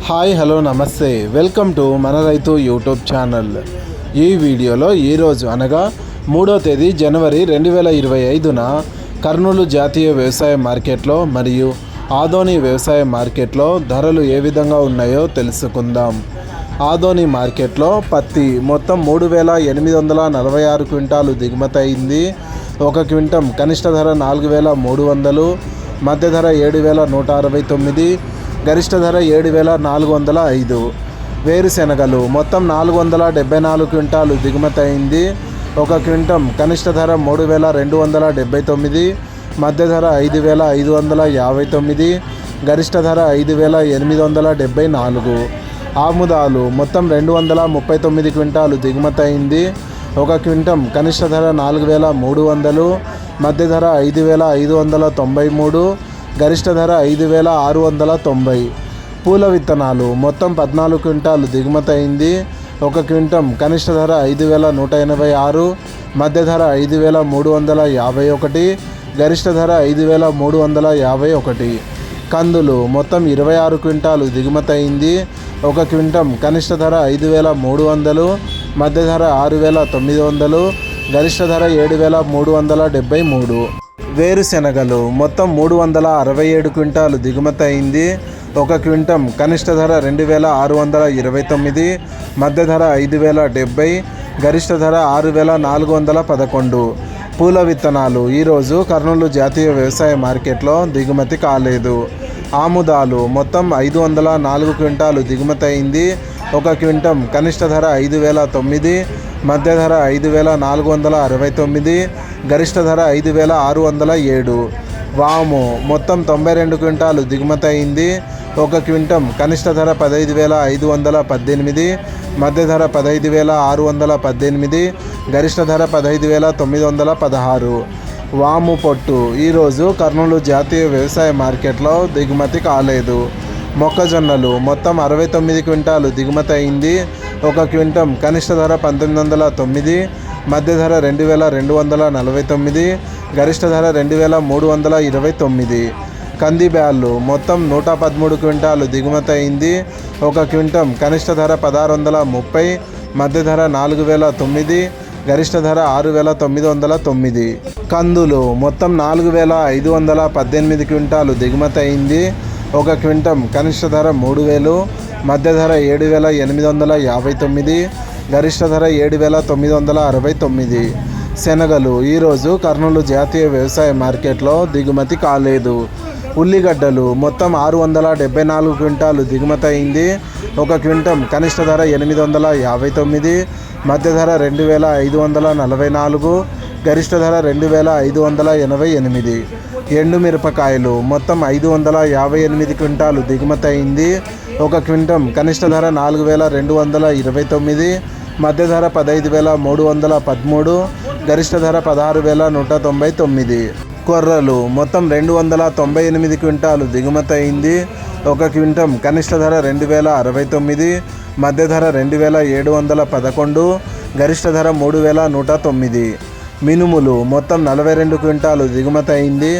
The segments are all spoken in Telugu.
హాయ్ హలో నమస్తే వెల్కమ్ టు మన రైతు యూట్యూబ్ ఛానల్. ఈ వీడియోలో ఈరోజు అనగా 3వ తేదీ జనవరి 2025న కర్నూలు జాతీయ వ్యవసాయ మార్కెట్లో మరియు ఆదోని వ్యవసాయ మార్కెట్లో ధరలు ఏ విధంగా ఉన్నాయో తెలుసుకుందాం. ఆదోని మార్కెట్లో పత్తి మొత్తం 3846 క్వింటాలు దిగుమతి అయింది. ఒక క్వింటం కనిష్ట ధర 4300, మధ్య ధర 7169, గరిష్ట ధర 7405. వేరుశెనగలు మొత్తం 474 క్వింటాలు దిగుమతి అయింది. ఒక క్వింటం కనిష్ట ధర 3279, మధ్య ధర 5559, గరిష్ట ధర 5874. ఆముదాలు మొత్తం 239 క్వింటాలు దిగుమతి అయింది. ఒక క్వింటం కనిష్ట ధర 4300, మధ్య ధర 5593, గరిష్ట ధర 5690. పూల విత్తనాలు మొత్తం 14 క్వింటాలు దిగుమతి అయింది. ఒక క్వింటం కనిష్ట ధర 5186, మధ్య ధర 5351, గరిష్ట ధర 5351. కందులు మొత్తం 26 క్వింటాలు దిగుమతి అయింది. ఒక క్వింటం కనిష్ట ధర 5300, మధ్య ధర 6900, గరిష్ట ధర 7373. వేరుశెనగలు మొత్తం 367 క్వింటాలు దిగుమతి అయింది. ఒక క్వింటం కనిష్ట ధర 2629, మధ్య ధర 5070, గరిష్ట ధర 6411. పూల విత్తనాలు ఈరోజు కర్నూలు జాతీయ వ్యవసాయ మార్కెట్లో దిగుమతి కాలేదు. ఆముదాలు మొత్తం 504 క్వింటాలు దిగుమతి అయింది. ఒక క్వింటం కనిష్ట ధర 5009, మధ్య ధర 5469, గరిష్ట ధర 5607. వాము మొత్తం 92 క్వింటాలు దిగుమతి అయింది. ఒక క్వింటం కనిష్ట ధర 15518, మధ్య ధర 15618, గరిష్ట ధర 15916. వాము పొట్టు ఈరోజు కర్నూలు జాతీయ వ్యవసాయ మార్కెట్లో దిగుమతి కాలేదు. మొక్కజొన్నలు మొత్తం 69 క్వింటాలు దిగుమతి అయింది. ఒక క్వింటం కనిష్ట ధర 1909, మధ్య ధర 2249, గరిష్ట ధర 2329. కంది బ్యాళ్ళు మొత్తం 113 క్వింటాలు దిగుమతి అయింది. ఒక క్వింటం కనిష్ట ధర 1630, మధ్య ధర 4009, గరిష్ట ధర 6909. కందులు మొత్తం 4518 క్వింటాలు దిగుమతి అయింది. ఒక క్వింటం కనిష్ట ధర 3000, మధ్య ధర 7859, గరిష్ట ధర 7969. శనగలు ఈరోజు కర్నూలు జాతీయ వ్యవసాయ మార్కెట్లో దిగుమతి కాలేదు. ఉల్లిగడ్డలు మొత్తం 674 క్వింటాలు దిగుమతి అయింది. ఒక క్వింటం కనిష్ట ధర 859, మధ్య ధర 2544, గరిష్ట ధర 2588. ఎండుమిరపకాయలు మొత్తం 558 క్వింటాలు దిగుమతి అయింది. ఒక క్వింటం కనిష్ట ధర 4229, మధ్య ధర 15313, గరిష్ట ధర 16199. కొర్రలు మొత్తం 298 క్వింటాలు దిగుమతి అయింది. ఒక క్వింటం కనిష్ట ధర 2069, మధ్య ధర 2711, గరిష్ట ధర 3109. మినుములు మొత్తం 42 క్వింటాలు దిగుమతి అయింది.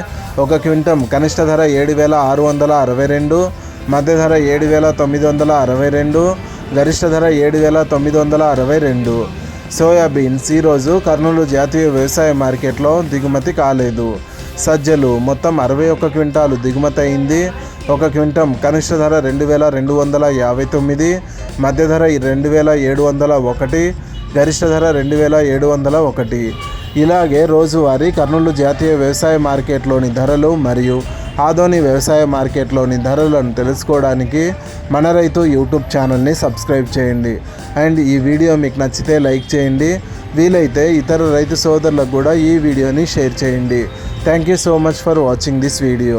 ఒక క్వింటం కనిష్ట ధర 7662, మధ్య ధర 7962, గరిష్ట ధర 7962. సోయాబీన్స్ ఈరోజు కర్నూలు జాతీయ వ్యవసాయ మార్కెట్లో దిగుమతి కాలేదు. సజ్జలు మొత్తం 61 క్వింటాలు దిగుమతి అయింది. ఒక క్వింటం కనిష్ట ధర 2259, మధ్య ధర 2701, గరిష్ట ధర 2701. ఇలాగే రోజువారీ కర్నూలు జాతీయ వ్యవసాయ మార్కెట్లోని ధరలు మరియు ఆదోని వ్యవసాయ మార్కెట్లోని ధరలను తెలుసుకోవడానికి మన రైతు యూట్యూబ్ ఛానల్ని సబ్స్క్రైబ్ చేయండి. అండ్ ఈ వీడియో మీకు నచ్చితే లైక్ చేయండి. వీలైతే ఇతర రైతు సోదరులకు కూడా ఈ వీడియోని షేర్ చేయండి. Thank you so much for watching this video.